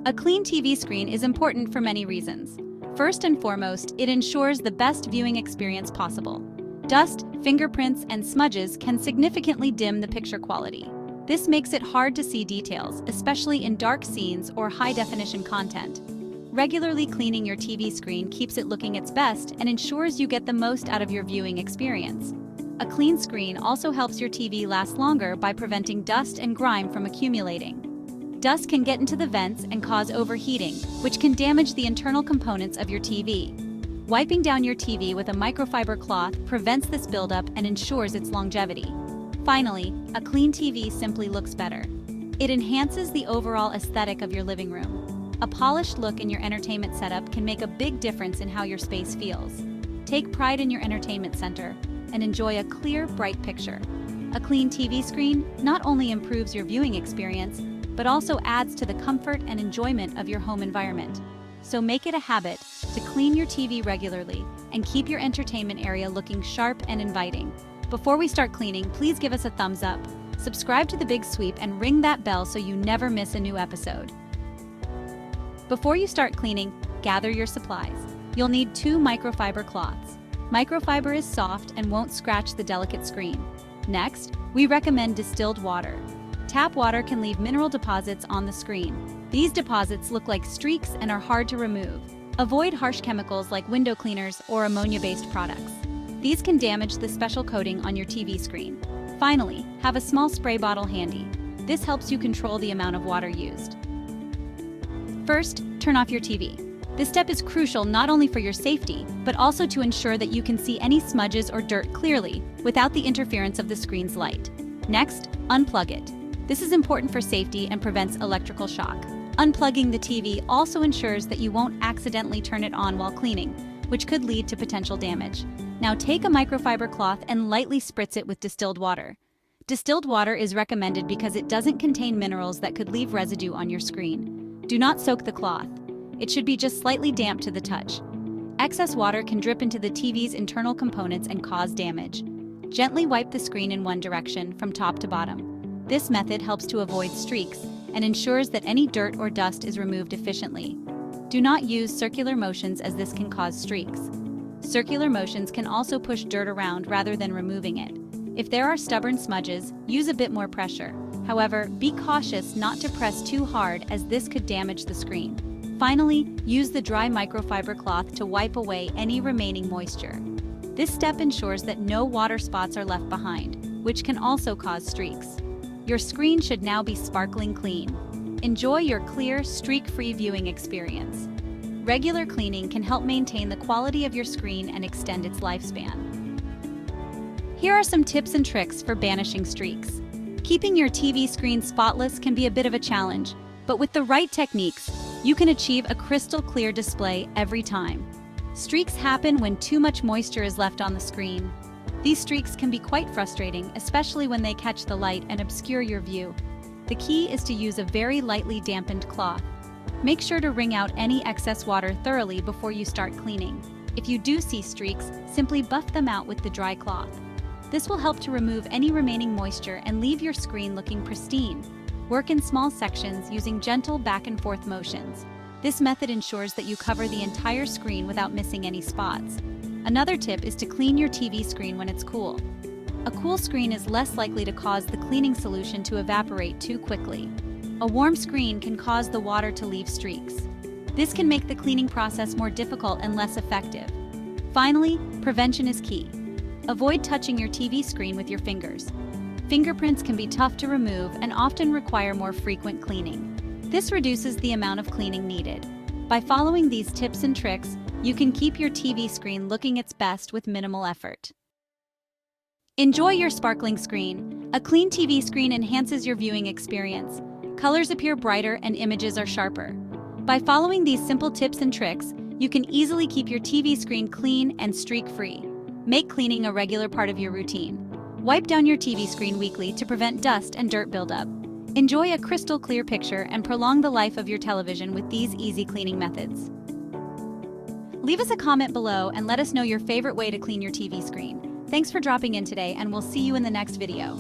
A clean TV screen is important for many reasons. First and foremost, it ensures the best viewing experience possible. Dust, fingerprints, and smudges can significantly dim the picture quality. This makes it hard to see details, especially in dark scenes or high-definition content. Regularly cleaning your TV screen keeps it looking its best and ensures you get the most out of your viewing experience. A clean screen also helps your TV last longer by preventing dust and grime from accumulating. Dust can get into the vents and cause overheating, which can damage the internal components of your TV. Wiping down your TV with a microfiber cloth prevents this buildup and ensures its longevity. Finally, a clean TV simply looks better. It enhances the overall aesthetic of your living room. A polished look in your entertainment setup can make a big difference in how your space feels. Take pride in your entertainment center and enjoy a clear, bright picture. A clean TV screen not only improves your viewing experience, but also adds to the comfort and enjoyment of your home environment. So make it a habit to clean your TV regularly and keep your entertainment area looking sharp and inviting. Before we start cleaning, please give us a thumbs up, subscribe to The Big Sweep, and ring that bell so you never miss a new episode. Before you start cleaning, gather your supplies. You'll need 2 microfiber cloths. Microfiber is soft and won't scratch the delicate screen. Next, we recommend distilled water. Tap water can leave mineral deposits on the screen. These deposits look like streaks and are hard to remove. Avoid harsh chemicals like window cleaners or ammonia-based products. These can damage the special coating on your TV screen. Finally, have a small spray bottle handy. This helps you control the amount of water used. First, turn off your TV. This step is crucial not only for your safety, but also to ensure that you can see any smudges or dirt clearly without the interference of the screen's light. Next, unplug it. This is important for safety and prevents electrical shock. Unplugging the TV also ensures that you won't accidentally turn it on while cleaning, which could lead to potential damage. Now take a microfiber cloth and lightly spritz it with distilled water. Distilled water is recommended because it doesn't contain minerals that could leave residue on your screen. Do not soak the cloth. It should be just slightly damp to the touch. Excess water can drip into the TV's internal components and cause damage. Gently wipe the screen in one direction from top to bottom. This method helps to avoid streaks and ensures that any dirt or dust is removed efficiently. Do not use circular motions as this can cause streaks. Circular motions can also push dirt around rather than removing it. If there are stubborn smudges, use a bit more pressure. However, be cautious not to press too hard as this could damage the screen. Finally, use the dry microfiber cloth to wipe away any remaining moisture. This step ensures that no water spots are left behind, which can also cause streaks. Your screen should now be sparkling clean. Enjoy your clear, streak-free viewing experience. Regular cleaning can help maintain the quality of your screen and extend its lifespan. Here are some tips and tricks for banishing streaks. Keeping your TV screen spotless can be a bit of a challenge, but with the right techniques, you can achieve a crystal clear display every time. Streaks happen when too much moisture is left on the screen. These streaks can be quite frustrating, especially when they catch the light and obscure your view. The key is to use a very lightly dampened cloth. Make sure to wring out any excess water thoroughly before you start cleaning. If you do see streaks, simply buff them out with the dry cloth. This will help to remove any remaining moisture and leave your screen looking pristine. Work in small sections using gentle back and forth motions. This method ensures that you cover the entire screen without missing any spots. Another tip is to clean your TV screen when it's cool. A cool screen is less likely to cause the cleaning solution to evaporate too quickly. A warm screen can cause the water to leave streaks. This can make the cleaning process more difficult and less effective. Finally, prevention is key. Avoid touching your TV screen with your fingers. Fingerprints can be tough to remove and often require more frequent cleaning. This reduces the amount of cleaning needed. By following these tips and tricks, you can keep your TV screen looking its best with minimal effort. Enjoy your sparkling screen. A clean TV screen enhances your viewing experience. Colors appear brighter and images are sharper. By following these simple tips and tricks, you can easily keep your TV screen clean and streak-free. Make cleaning a regular part of your routine. Wipe down your TV screen weekly to prevent dust and dirt buildup. Enjoy a crystal clear picture and prolong the life of your television with these easy cleaning methods. Leave us a comment below and let us know your favorite way to clean your TV screen. Thanks for dropping in today, and we'll see you in the next video.